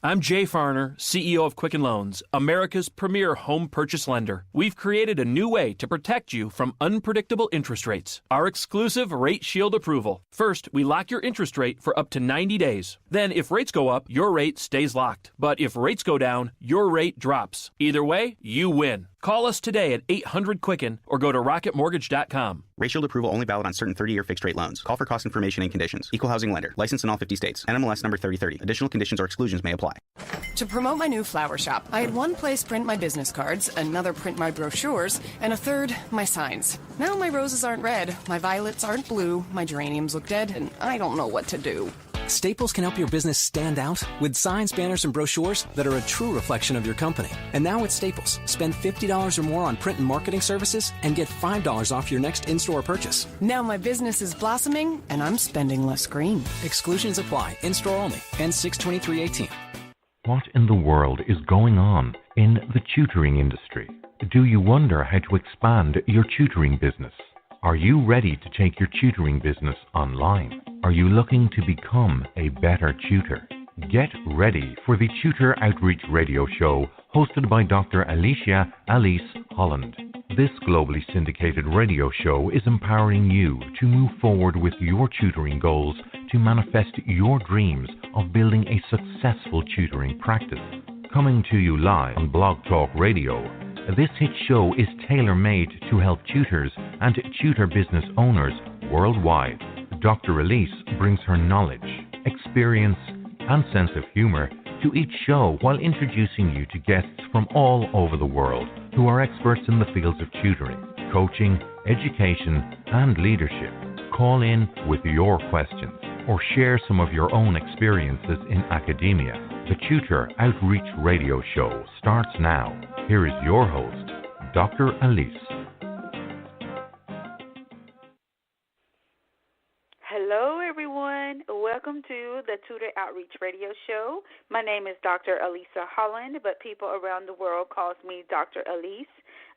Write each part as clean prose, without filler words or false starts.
I'm Jay Farner, CEO of Quicken Loans, America's premier home purchase lender. We've created a new way to protect you from unpredictable interest rates. Our exclusive Rate Shield approval. First, we lock your interest rate for up to 90 days. Then, if rates go up, your rate stays locked. But if rates go down, your rate drops. Either way, you win. Call us today at 800-QUICKEN or go to rocketmortgage.com. Rate Shield approval only valid on certain 30-year fixed-rate loans. Call for cost information and conditions. Equal housing lender. Licensed in all 50 states. NMLS number 3030. Additional conditions or exclusions may apply. To promote my new flower shop, I had one place print my business cards, another print my brochures, and a third, my signs. Now my roses aren't red, my violets aren't blue, my geraniums look dead, and I don't know what to do. Staples can help your business stand out with signs, banners, and brochures that are a true reflection of your company. And now at Staples, spend $50 or more on print and marketing services and get $5 off your next in-store purchase. Now my business is blossoming, and I'm spending less green. Exclusions apply. In-store only. Ends 6/23/18. What in the world is going on in the tutoring industry? Do you wonder how to expand your tutoring business? Are you ready to take your tutoring business online? Are you looking to become a better tutor? Get ready for the Tutor Outreach Radio Show hosted by Dr. Alise Holland. This globally syndicated radio show is empowering you to move forward with your tutoring goals to manifest your dreams of building a successful tutoring practice. Coming to you live on Blog Talk Radio, this hit show is tailor-made to help tutors and tutor business owners worldwide. Dr. Alise brings her knowledge, experience, and sense of humor to each show while introducing you to guests from all over the world who are experts in the fields of tutoring, coaching, education, and leadership. Call in with your questions or share some of your own experiences in academia. The Tutor Outreach Radio Show starts now. Here is your host, Dr. Alise. Hello, everyone. Welcome to the Tutor Outreach Radio Show. My name is Dr. Alise Holland, but people around the world call me Dr. Alise.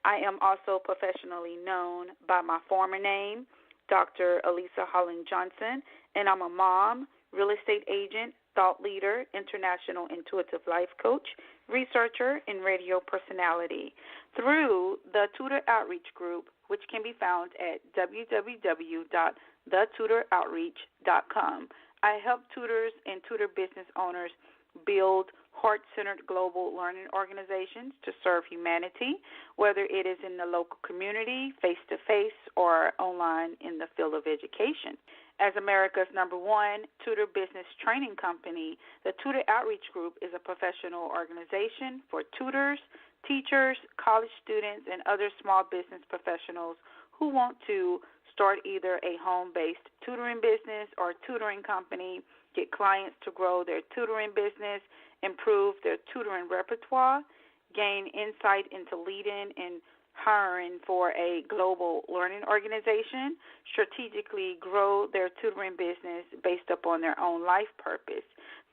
I am also professionally known by my former name, Dr. Alise Holland Johnson, and I'm a mom, real estate agent, thought leader, international intuitive life coach, researcher, and radio personality. Through the Tutor Outreach Group, which can be found at www.thetutoroutreach.com, I help tutors and tutor business owners build heart-centered global learning organizations to serve humanity, whether it is in the local community, face-to-face, or online in the field of education. As America's #1 tutor business training company, the Tutor Outreach Group is a professional organization for tutors, teachers, college students, and other small business professionals who want to start either a home-based tutoring business or tutoring company, get clients to grow their tutoring business, improve their tutoring repertoire, gain insight into leading and hiring for a global learning organization, strategically grow their tutoring business based upon their own life purpose.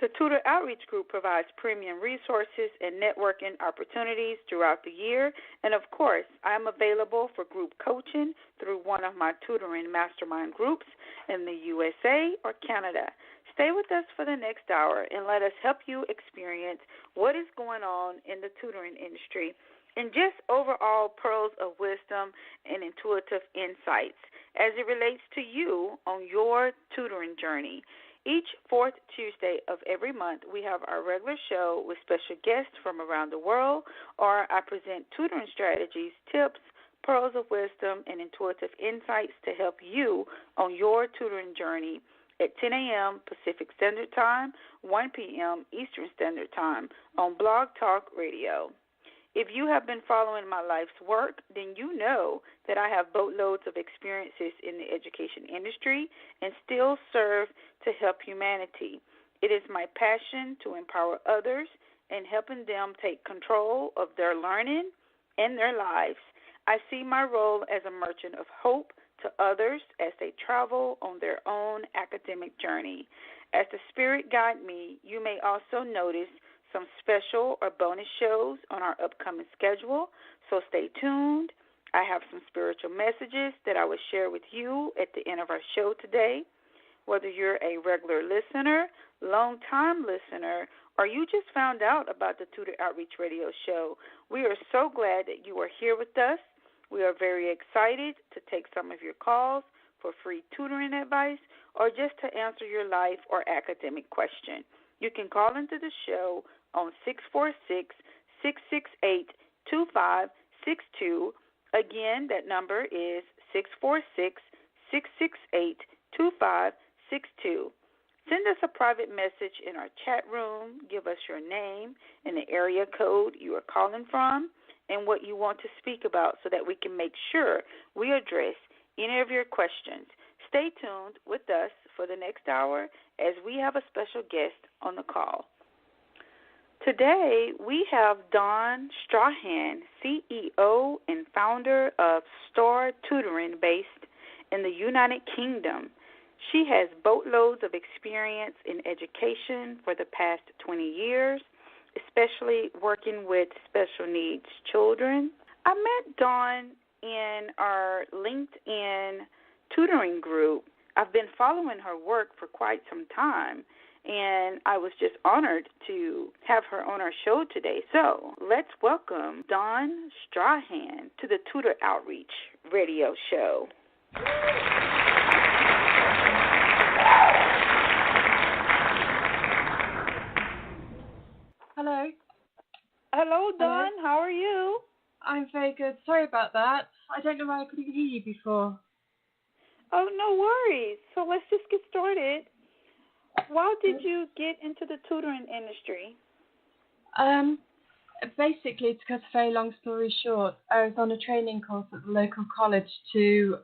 The Tutor Outreach Group provides premium resources and networking opportunities throughout the year, and of course, I'm available for group coaching through one of my tutoring mastermind groups in the USA or Canada. Stay with us for the next hour and let us help you experience what is going on in the tutoring industry and just overall pearls of wisdom and intuitive insights as it relates to you on your tutoring journey. Each fourth Tuesday of every month, we have our regular show with special guests from around the world, or I present tutoring strategies, tips, pearls of wisdom, and intuitive insights to help you on your tutoring journey at 10 a.m. Pacific Standard Time, 1 p.m. Eastern Standard Time on Blog Talk Radio. If you have been following my life's work, then you know that I have boatloads of experiences in the education industry and still serve to help humanity. It is my passion to empower others and helping them take control of their learning and their lives. I see my role as a merchant of hope to others as they travel on their own academic journey. As the Spirit guide me, you may also notice some special or bonus shows on our upcoming schedule, so stay tuned. I have some spiritual messages that I will share with you at the end of our show today. Whether you're a regular listener, long-time listener, or you just found out about the Tutor Outreach Radio Show, we are so glad that you are here with us. We are very excited to take some of your calls for free tutoring advice or just to answer your life or academic question. You can call into the show on 646-668-2562. Again, that number is 646-668-2562. Send us a private message in our chat room. Give us your name and the area code you are calling from and what you want to speak about so that we can make sure we address any of your questions. Stay tuned with us for the next hour as we have a special guest on the call. Today, we have Dawn Strahan, CEO and founder of STAAR Tutoring based in the United Kingdom. She has boatloads of experience in education for the past 20 years, especially working with special needs children. I met Dawn in our LinkedIn tutoring group. I've been following her work for quite some time, and I was just honored to have her on our show today. So let's welcome Dawn Strahan to the Tutor Outreach Radio Show. Hello. Hello, Dawn. Hello. How are you? I'm very good. Sorry about that. I don't know why I couldn't hear you before. Oh, no worries. So let's just get started. Why did you get into the tutoring industry? Basically, to cut a very long story short, I was on a training course at the local college to,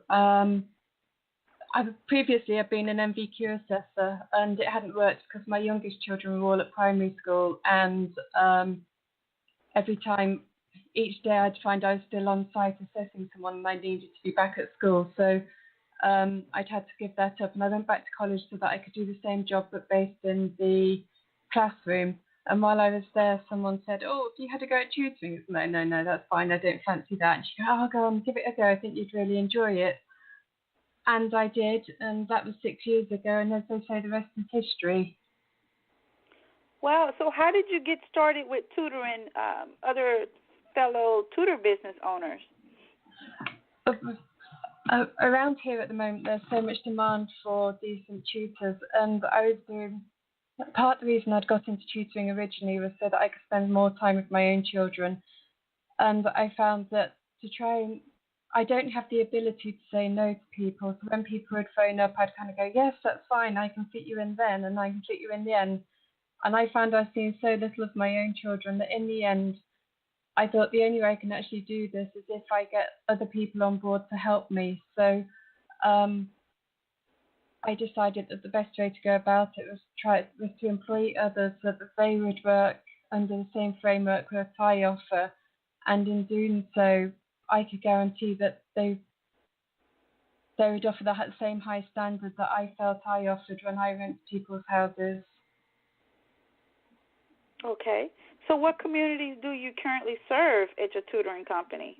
previously I'd been an MVQ assessor, and it hadn't worked because my youngest children were all at primary school, and each day I'd find I was still on site assessing someone and I needed to be back at school. So I'd had to give that up, and I went back to college so that I could do the same job but based in the classroom. And while I was there, someone said, "Oh, have you had a go at tutoring?" No, that's fine. I don't fancy that. And she goes, "Oh, go on, give it a go. I think you'd really enjoy it." And I did, and that was 6 years ago. And as they say, the rest is history. Wow. So how did you get started with tutoring other fellow tutor business owners? Around here at the moment, there's so much demand for decent tutors, and part of the reason I'd got into tutoring originally was so that I could spend more time with my own children. And I found that I don't have the ability to say no to people. So when people would phone up, I'd kind of go, "Yes, that's fine. I can fit you in then, and I can fit you in the end." And I found I was seeing so little of my own children that in the end, I thought the only way I can actually do this is if I get other people on board to help me. So I decided that the best way to go about it was to employ others so that they would work under the same framework that I offer. And in doing so, I could guarantee that they would offer the same high standard that I felt I offered when I went to people's houses. Okay. So what communities do you currently serve at your tutoring company?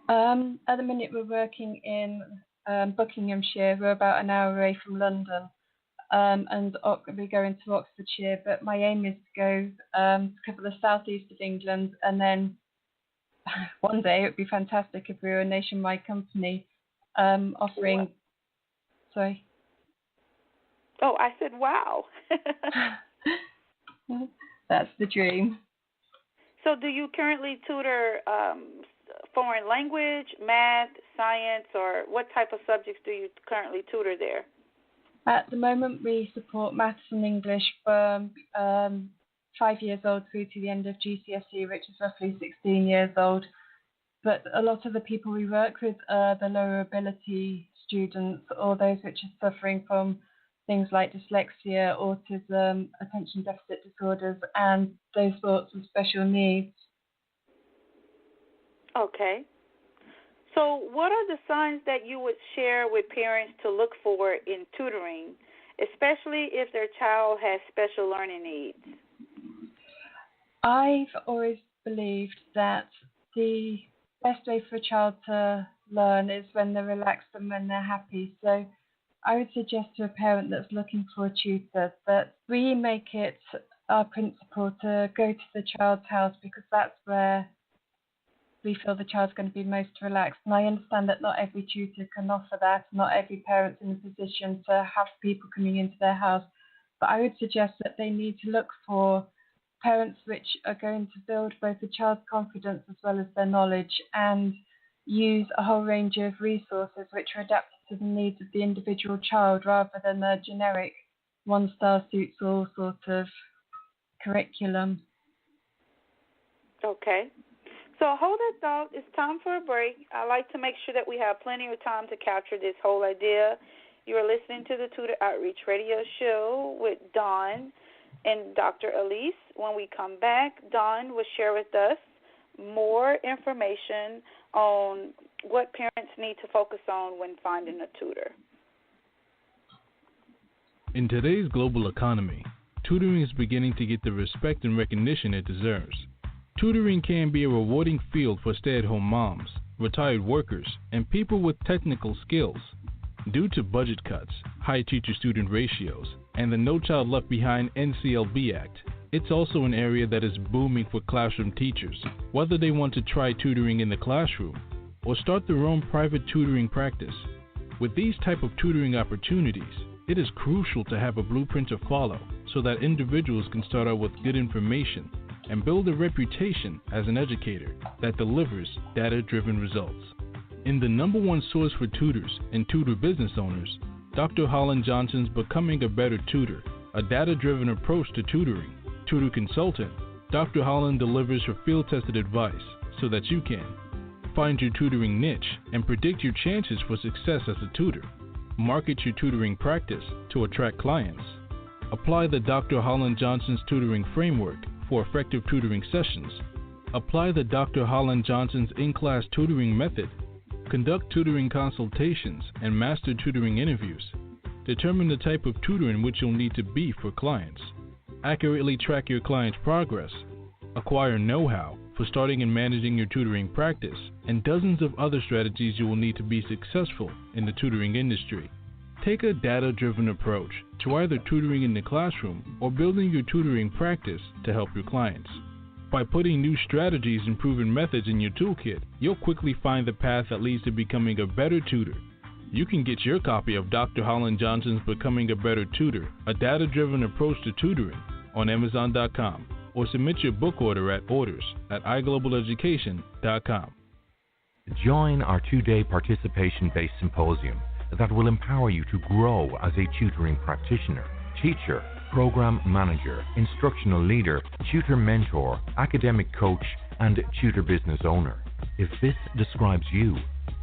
At the minute, we're working in Buckinghamshire. We're about an hour away from London, and we go into Oxfordshire. But my aim is to go to cover the southeast of England, and then one day it would be fantastic if we were a nationwide company offering. Wow. Sorry. Oh, I said wow. That's the dream. So do you currently tutor foreign language, math, science, or what type of subjects do you currently tutor there? At the moment, we support maths and English from 5 years old through to the end of GCSE, which is roughly 16 years old. But a lot of the people we work with are the lower ability students, or those which are suffering from things like dyslexia, autism, attention deficit disorders, and those sorts of special needs. Okay. So what are the signs that you would share with parents to look for in tutoring, especially if their child has special learning needs? I've always believed that the best way for a child to learn is when they're relaxed and when they're happy. So I would suggest to a parent that's looking for a tutor that we make it our principal to go to the child's house because that's where we feel the child's going to be most relaxed. And I understand that not every tutor can offer that, not every parent's in a position to have people coming into their house. But I would suggest that they need to look for parents which are going to build both the child's confidence as well as their knowledge, and use a whole range of resources which are adapted to the needs of the individual child rather than a generic one-star-suits-all sort of curriculum. Okay. So hold that thought. It's time for a break. I like to make sure that we have plenty of time to capture this whole idea. You are listening to the Tutor Outreach Radio Show with Dawn and Dr. Alise. When we come back, Dawn will share with us more information on what parents need to focus on when finding a tutor. In today's global economy, tutoring is beginning to get the respect and recognition it deserves. Tutoring can be a rewarding field for stay-at-home moms, retired workers, and people with technical skills. Due to budget cuts, high teacher-student ratios, and the No Child Left Behind NCLB Act, it's also an area that is booming for classroom teachers, whether they want to try tutoring in the classroom or start their own private tutoring practice. With these type of tutoring opportunities, it is crucial to have a blueprint to follow so that individuals can start out with good information and build a reputation as an educator that delivers data-driven results. In the #1 source for tutors and tutor business owners, Dr. Holland Johnson's Becoming a Better Tutor, a data-driven approach to tutoring, tutor consultant, Dr. Holland delivers her field-tested advice so that you can find your tutoring niche and predict your chances for success as a tutor, market your tutoring practice to attract clients, apply the Dr. Holland Johnson's tutoring framework for effective tutoring sessions, apply the Dr. Holland Johnson's in-class tutoring method, conduct tutoring consultations and master tutoring interviews, determine the type of tutor in which you'll need to be for clients, accurately track your client's progress, acquire know-how for starting and managing your tutoring practice, and dozens of other strategies you will need to be successful in the tutoring industry. Take a data-driven approach to either tutoring in the classroom or building your tutoring practice to help your clients. By putting new strategies and proven methods in your toolkit, you'll quickly find the path that leads to becoming a better tutor. You can get your copy of Dr. Holland Johnson's Becoming a Better Tutor, a data-driven approach to tutoring, on Amazon.com, or submit your book order at orders@iglobaleducation.com. Join our 2-day participation-based symposium that will empower you to grow as a tutoring practitioner, teacher, program manager, instructional leader, tutor mentor, academic coach, and tutor business owner. If this describes you,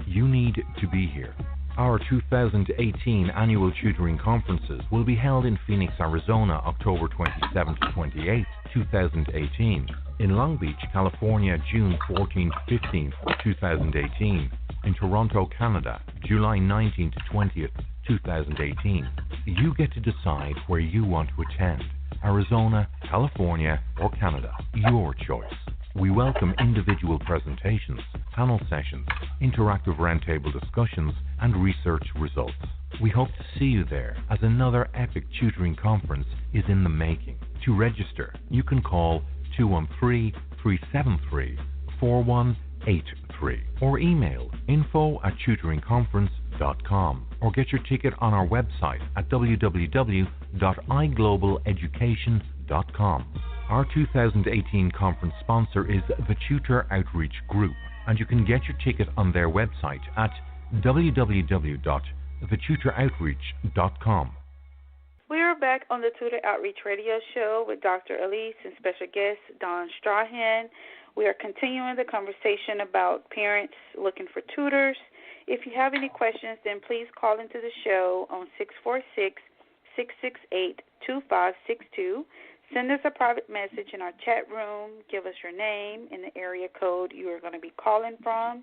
you need to be here. Our 2018 annual tutoring conferences will be held in Phoenix, Arizona, October 27th to 28th, 2018. In Long Beach, California, June 14th to 15th, 2018. In Toronto, Canada, July 19th to 20th, 2018. You get to decide where you want to attend. Arizona, California, or Canada. Your choice. We welcome individual presentations, panel sessions, interactive roundtable discussions, and research results. We hope to see you there as another epic tutoring conference is in the making. To register, you can call 213-373-4183 or email info@tutoringconference.com or get your ticket on our website at www.iglobaleducation.com. Our 2018 conference sponsor is the Tutor Outreach Group, and you can get your ticket on their website at www.thetutoroutreach.com. We are back on the Tutor Outreach Radio Show with Dr. Alise and special guest Dawn Strahan. We are continuing the conversation about parents looking for tutors. If you have any questions, then please call into the show on 646-668-2562. Send us a private message in our chat room. Give us your name and the area code you are going to be calling from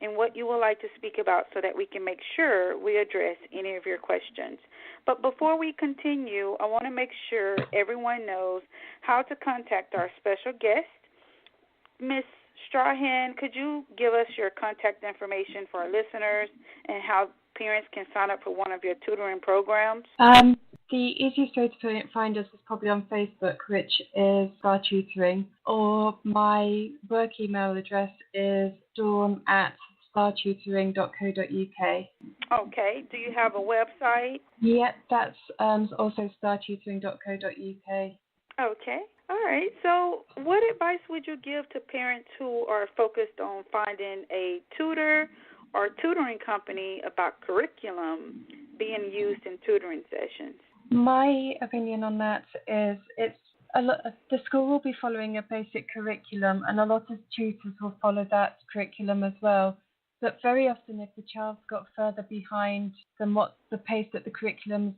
and what you would like to speak about so that we can make sure we address any of your questions. But before we continue, I want to make sure everyone knows how to contact our special guest. Ms. Strahan, could you give us your contact information for our listeners and how parents can sign up for one of your tutoring programs? The easiest way to find us is probably on Facebook, which is STAAR Tutoring, or my work email address is dawn@startutoring.co.uk. Okay. Do you have a website? Yep, that's also startutoring.co.uk. Okay. All right. So what advice would you give to parents who are focused on finding a tutor or tutoring company about curriculum being used in tutoring sessions? My opinion on that is the school will be following a basic curriculum, and a lot of tutors will follow that curriculum as well. But very often, if the child's got further behind than what the pace that the curriculum's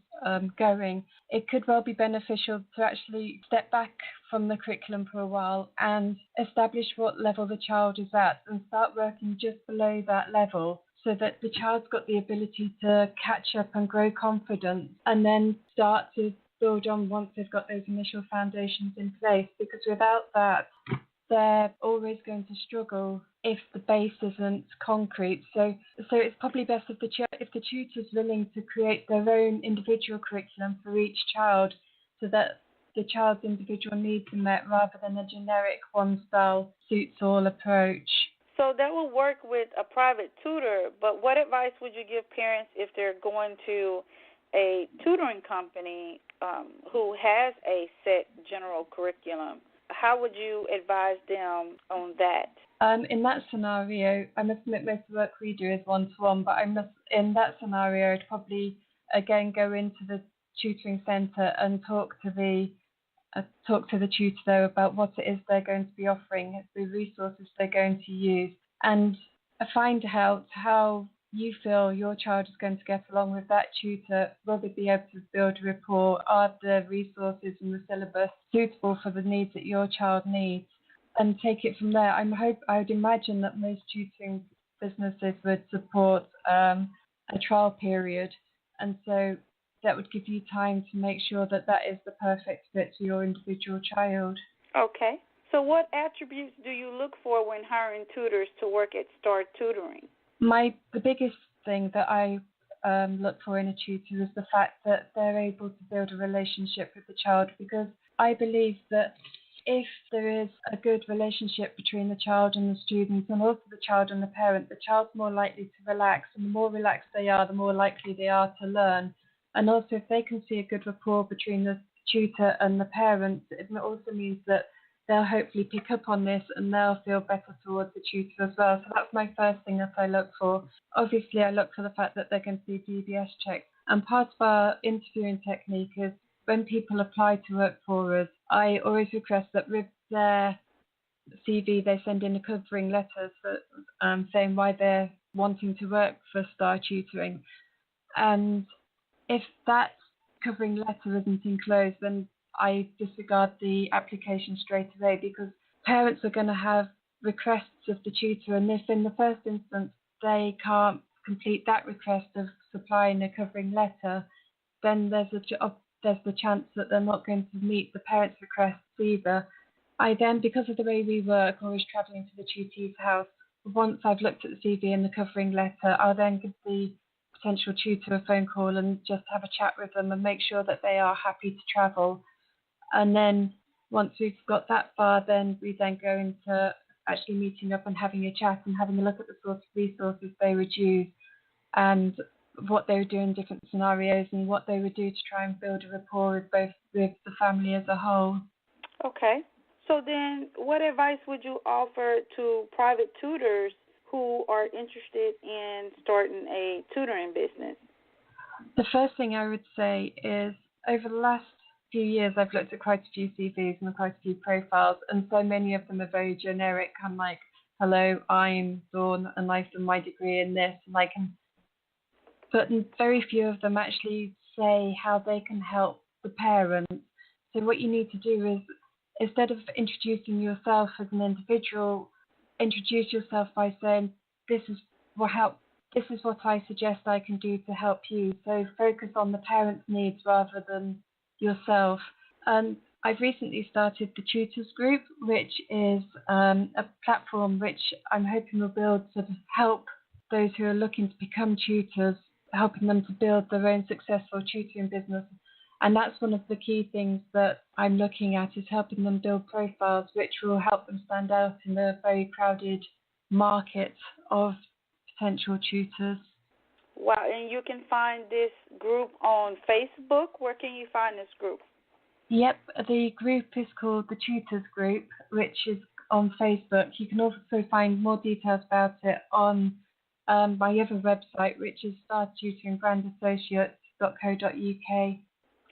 going, it could well be beneficial to actually step back from the curriculum for a while and establish what level the child is at and start working just below that level, so that the child's got the ability to catch up and grow confidence, and then start to build on once they've got those initial foundations in place. Because without that, they're always going to struggle if the base isn't concrete. So it's probably best if the tutor's willing to create their own individual curriculum for each child, so that the child's individual needs are met, rather than a generic one-style-suits-all approach. So that will work with a private tutor, but what advice would you give parents if they're going to a tutoring company who has a set general curriculum? How would you advise them on that? In that scenario, I must admit most of the work we do is one-to-one, but in that scenario, I'd probably again go into the tutoring centre and talk to the tutor there about what it is they're going to be offering, the resources they're going to use, and find out how you feel your child is going to get along with that tutor. Will they be able to build a rapport? Are the resources and the syllabus suitable for the needs that your child needs? And take it from there. I would imagine that most tutoring businesses would support a trial period, and so that would give you time to make sure that is the perfect fit for your individual child. Okay. So what attributes do you look for when hiring tutors to work at STAAR Tutoring? The biggest thing that I look for in a tutor is the fact that they're able to build a relationship with the child, because I believe that if there is a good relationship between the child and the student, and also the child and the parent, the child's more likely to relax, and the more relaxed they are, the more likely they are to learn. And also, if they can see a good rapport between the tutor and the parent, it also means that they'll hopefully pick up on this and they'll feel better towards the tutor as well. So that's my first thing that I look for. Obviously, I look for the fact that they're going to do DBS checks. And part of our interviewing technique is when people apply to work for us, I always request that with their CV, they send in a covering letter saying why they're wanting to work for STAAR Tutoring. And if that covering letter isn't enclosed, then I disregard the application straight away, because parents are going to have requests of the tutor, and if in the first instance they can't complete that request of supplying a covering letter, then there's the chance that they're not going to meet the parents' requests either. I then, because of the way we work, always travelling to the tutee's house, once I've looked at the CV and the covering letter, I'll then give the potential tutor a phone call and just have a chat with them and make sure that they are happy to travel. And then once we've got that far, then we then go into actually meeting up and having a chat and having a look at the sort of resources they would use and what they would do in different scenarios and what they would do to try and build a rapport with the family as a whole. Okay. So then what advice would you offer to private tutors who are interested in starting a tutoring business? The first thing I would say is, over the last few years, I've looked at quite a few CVs and quite a few profiles, and so many of them are very generic, kind of like, hello, I'm Dawn, and I've done my degree in this, and I can... But very few of them actually say how they can help the parents. So what you need to do is, instead of introducing yourself as an individual, introduce yourself by saying, this is what I suggest I can do to help you. So focus on the parents' needs rather than yourself. I've recently started the Tutors group, which is a platform which I'm hoping will build to help those who are looking to become tutors, helping them to build their own successful tutoring business And that's one of the key things that I'm looking at, is helping them build profiles which will help them stand out in the very crowded market of potential tutors. Wow, and you can find this group on Facebook. Where can you find this group? Yep, the group is called the Tutors Group, which is on Facebook. You can also find more details about it on my other website, which is STAAR.tutoringgrandassociates.co.uk.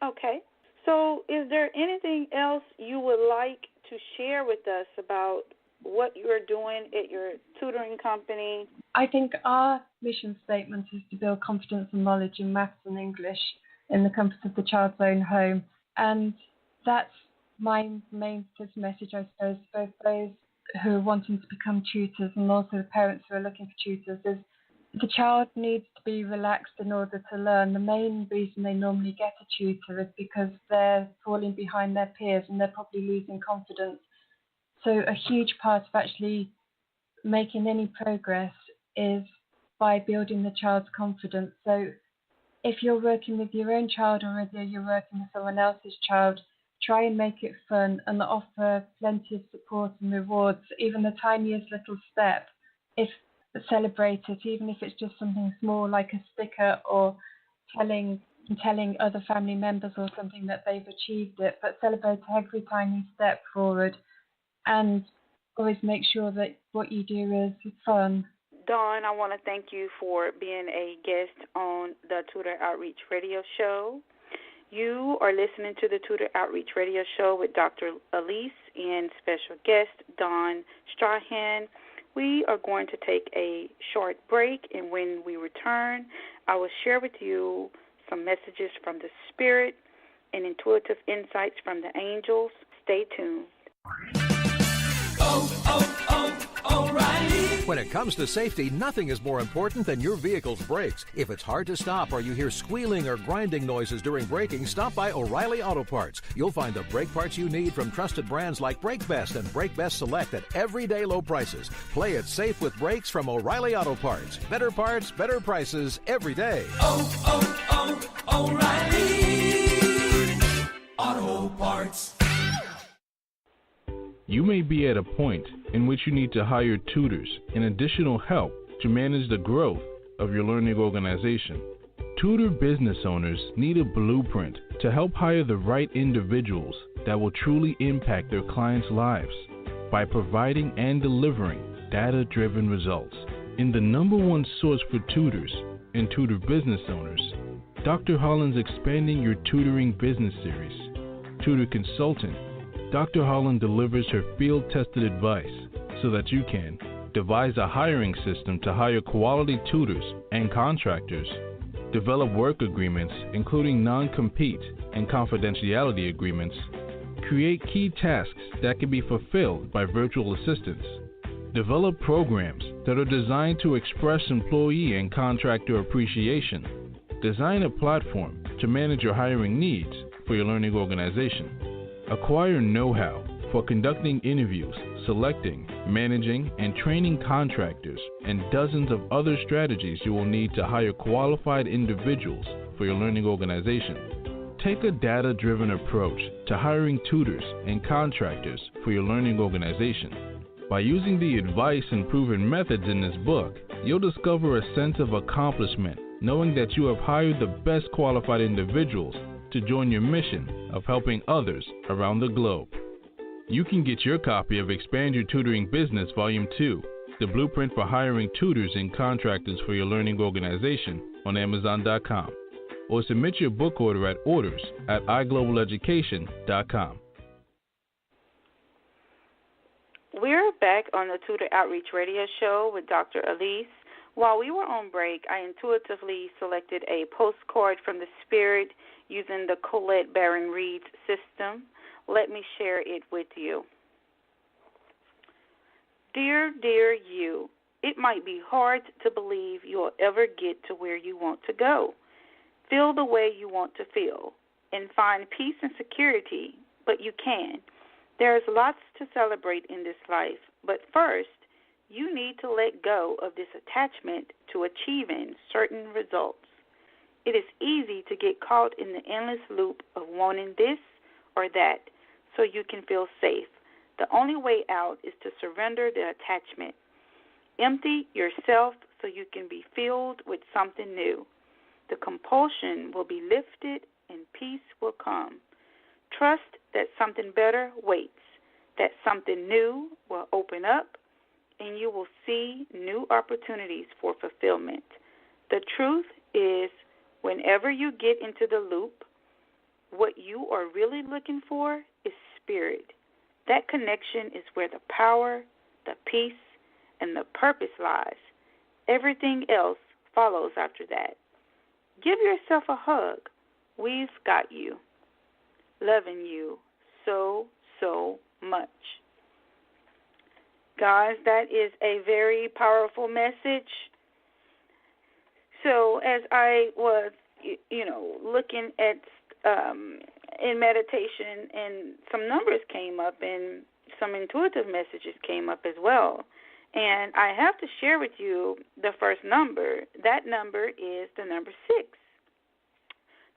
Okay. So is there anything else you would like to share with us about what you're doing at your tutoring company? I think our mission statement is to build confidence and knowledge in maths and English in the comfort of the child's own home. And that's my main message, I suppose, both those who are wanting to become tutors and also the parents who are looking for tutors, is the child needs to be relaxed in order to learn. The main reason they normally get a tutor is because they're falling behind their peers and they're probably losing confidence. So a huge part of actually making any progress is by building the child's confidence. So if you're working with your own child or whether you're working with someone else's child, try and make it fun and offer plenty of support and rewards. Even the tiniest little step, if celebrate it, even if it's just something small like a sticker or telling other family members or something that they've achieved it, but celebrate every tiny step forward and always make sure that what you do is fun. Dawn, I want to thank you for being a guest on the Tutor Outreach Radio Show. You are listening to the Tutor Outreach Radio Show with Dr. Alise and special guest Dawn Strahan. We are going to take a short break, and when we return, I will share with you some messages from the Spirit and intuitive insights from the angels. Stay tuned. O'Reilly. When it comes to safety, nothing is more important than your vehicle's brakes. If it's hard to stop or you hear squealing or grinding noises during braking, stop by O'Reilly Auto Parts. You'll find the brake parts you need from trusted brands like Brake Best and Brake Best Select at everyday low prices. Play it safe with brakes from O'Reilly Auto Parts. Better parts, better prices every day. O'Reilly Auto Parts. You may be at a point in which you need to hire tutors and additional help to manage the growth of your learning organization. Tutor business owners need a blueprint to help hire the right individuals that will truly impact their clients' lives by providing and delivering data-driven results. In the #1 source for tutors and tutor business owners, Dr. Holland's Expanding Your Tutoring Business Series. Tutor Consultant, Dr. Holland delivers her field-tested advice so that you can devise a hiring system to hire quality tutors and contractors, develop work agreements including non-compete and confidentiality agreements, create key tasks that can be fulfilled by virtual assistants, develop programs that are designed to express employee and contractor appreciation, design a platform to manage your hiring needs for your learning organization, acquire know-how for conducting interviews, selecting, managing, and training contractors, and dozens of other strategies you will need to hire qualified individuals for your learning organization. Take a data-driven approach to hiring tutors and contractors for your learning organization. By using the advice and proven methods in this book, you'll discover a sense of accomplishment knowing that you have hired the best qualified individuals to join your mission of helping others around the globe. You can get your copy of Expand Your Tutoring Business Volume 2, the blueprint for hiring tutors and contractors for your learning organization, on Amazon.com, or submit your book order at orders@iglobaleducation.com. We're back on the Tutor Outreach Radio Show with Dr. Alise. While we were on break, I intuitively selected a postcard from the Spirit using the Colette Baron Reed system. Let me share it with you. Dear you, it might be hard to believe you'll ever get to where you want to go. Feel the way you want to feel and find peace and security, but you can. There's lots to celebrate in this life, but first, you need to let go of this attachment to achieving certain results. It is easy to get caught in the endless loop of wanting this or that so you can feel safe. The only way out is to surrender the attachment. Empty yourself so you can be filled with something new. The compulsion will be lifted and peace will come. Trust that something better waits, that something new will open up, and you will see new opportunities for fulfillment. The truth is, whenever you get into the loop, what you are really looking for is spirit. That connection is where the power, the peace, and the purpose lies. Everything else follows after that. Give yourself a hug. We've got you. Loving you so, so much. Guys, that is a very powerful message. So as I was, looking at in meditation, and some numbers came up and some intuitive messages came up as well. And I have to share with you the first number. That number is the number 6.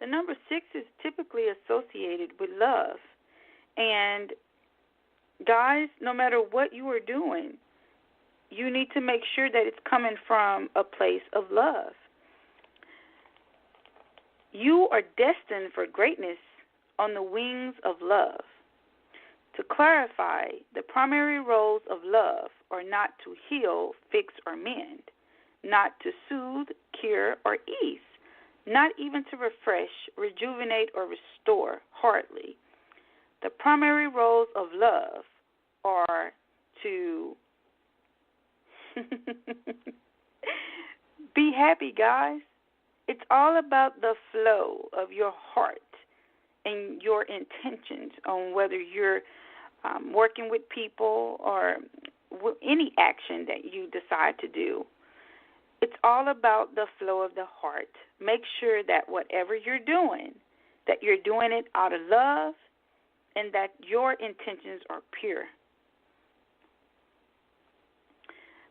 The number 6 is typically associated with love. And guys, no matter what you are doing, you need to make sure that it's coming from a place of love. You are destined for greatness on the wings of love. To clarify, the primary roles of love are not to heal, fix, or mend, not to soothe, cure, or ease, not even to refresh, rejuvenate, or restore, hardly. The primary roles of love are to be happy, guys. It's all about the flow of your heart and your intentions on whether you're working with people or any action that you decide to do. It's all about the flow of the heart. Make sure that whatever you're doing, that you're doing it out of love and that your intentions are pure.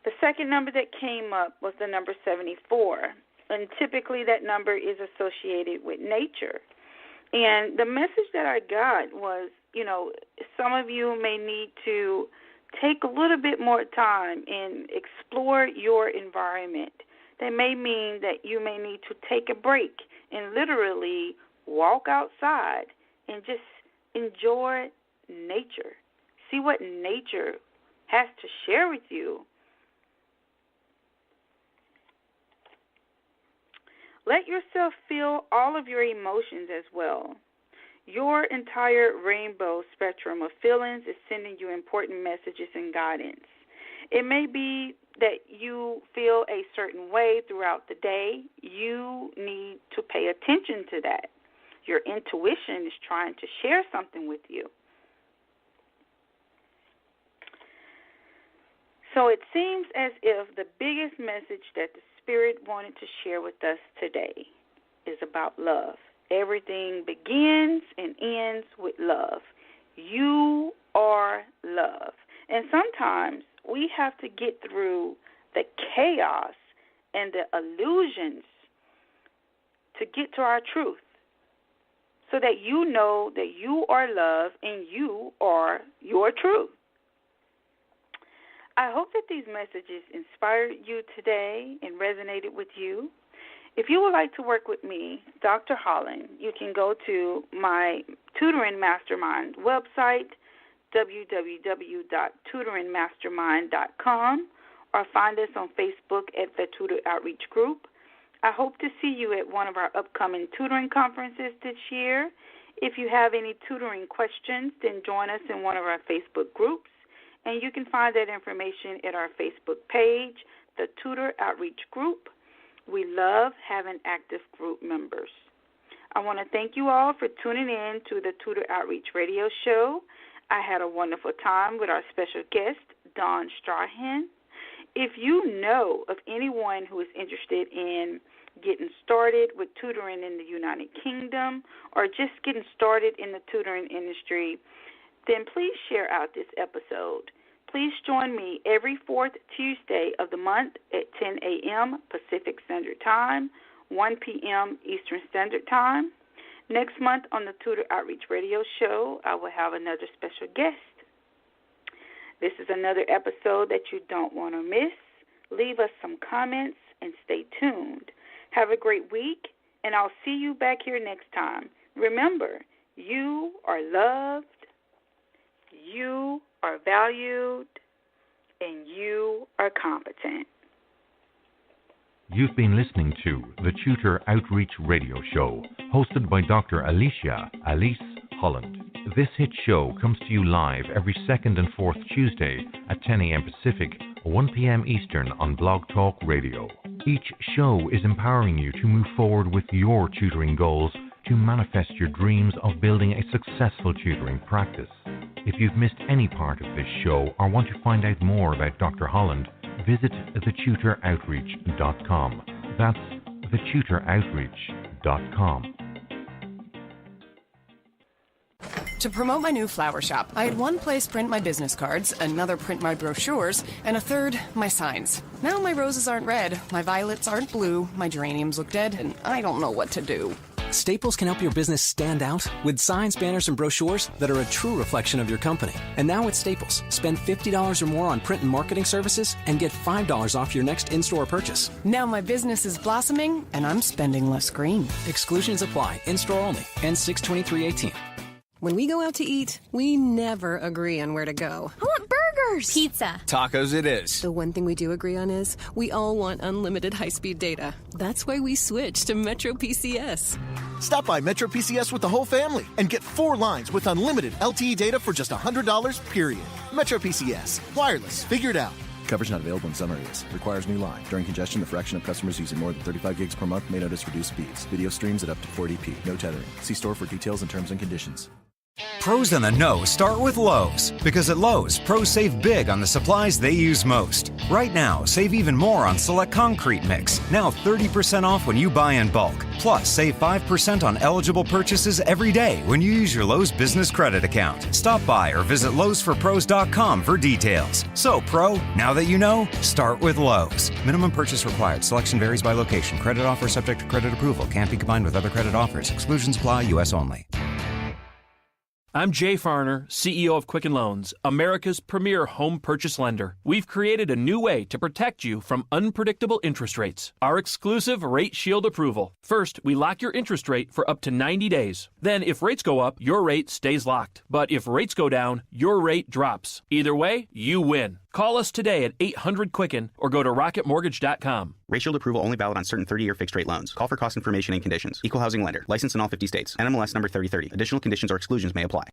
The second number that came up was the number 74, and typically that number is associated with nature. And the message that I got was, some of you may need to take a little bit more time and explore your environment. That may mean that you may need to take a break and literally walk outside and just enjoy nature. See what nature has to share with you. Let yourself feel all of your emotions as well. Your entire rainbow spectrum of feelings is sending you important messages and guidance. It may be that you feel a certain way throughout the day. You need to pay attention to that. Your intuition is trying to share something with you. So it seems as if the biggest message that the Spirit wanted to share with us today is about love. Everything begins and ends with love. You are love. And sometimes we have to get through the chaos and the illusions to get to our truth so that you know that you are love and you are your truth. I hope that these messages inspired you today and resonated with you. If you would like to work with me, Dr. Holland, you can go to my Tutoring Mastermind website, www.tutoringmastermind.com, or find us on Facebook at the Tutor Outreach Group. I hope to see you at one of our upcoming tutoring conferences this year. If you have any tutoring questions, then join us in one of our Facebook groups. And you can find that information at our Facebook page, the Tutor Outreach Group. We love having active group members. I want to thank you all for tuning in to the Tutor Outreach Radio Show. I had a wonderful time with our special guest, Dawn Strahan. If you know of anyone who is interested in getting started with tutoring in the United Kingdom or just getting started in the tutoring industry, then please share out this episode. Please join me every fourth Tuesday of the month at 10 a.m. Pacific Standard Time 1 p.m. Eastern Standard Time. Next month on the Tutor Outreach Radio Show, I will have another special guest. This is another episode that you don't want to miss. Leave us some comments and stay tuned. Have a great week, and I'll see you back here next time. Remember, you are loved, you are valued, and you are competent. You've been listening to the Tutor Outreach Radio Show, hosted by Dr. Alise Holland. This hit show comes to you live every second and fourth Tuesday at 10 a.m. Pacific, 1 p.m. Eastern on Blog Talk Radio. Each show is empowering you to move forward with your tutoring goals to manifest your dreams of building a successful tutoring practice. If you've missed any part of this show or want to find out more about Dr. Holland, visit thetutoroutreach.com. That's thetutoroutreach.com. To promote my new flower shop, I had one place print my business cards, another print my brochures, and a third my signs. Now my roses aren't red, my violets aren't blue, my geraniums look dead, and I don't know what to do. Staples can help your business stand out with signs, banners, and brochures that are a true reflection of your company. And now at Staples, spend $50 or more on print and marketing services and get $5 off your next in-store purchase. Now my business is blossoming, and I'm spending less green. Exclusions apply. In-store only. Ends 6/23/18. When we go out to eat, we never agree on where to go. I want burgers! Pizza. Tacos it is. The one thing we do agree on is we all want unlimited high-speed data. That's why we switched to Metro PCS. Stop by Metro PCS with the whole family and get 4 lines with unlimited LTE data for just $100, period. Metro PCS. Wireless. Figured out. Coverage not available in some areas. Requires new line. During congestion, the fraction of customers using more than 35 gigs per month may notice reduced speeds. Video streams at up to 480p. No tethering. See store for details and terms and conditions. Pros on the know start with Lowe's. Because at Lowe's, pros save big on the supplies they use most. Right now, save even more on select concrete mix. Now 30% off when you buy in bulk. Plus, save 5% on eligible purchases every day when you use your Lowe's Business Credit account. Stop by or visit lowesforpros.com for details. So, pro, now that you know, start with Lowe's. Minimum purchase required. Selection varies by location. Credit offer subject to credit approval. Can't be combined with other credit offers. Exclusions apply. U.S. only. I'm Jay Farner, CEO of Quicken Loans, America's premier home purchase lender. We've created a new way to protect you from unpredictable interest rates. Our exclusive Rate Shield approval. First, we lock your interest rate for up to 90 days. Then, if rates go up, your rate stays locked. But if rates go down, your rate drops. Either way, you win. Call us today at 800-QUICKEN or go to rocketmortgage.com. Rate Shield approval only valid on certain 30-year fixed-rate loans. Call for cost information and conditions. Equal housing lender. License in all 50 states. NMLS number 3030. Additional conditions or exclusions may apply.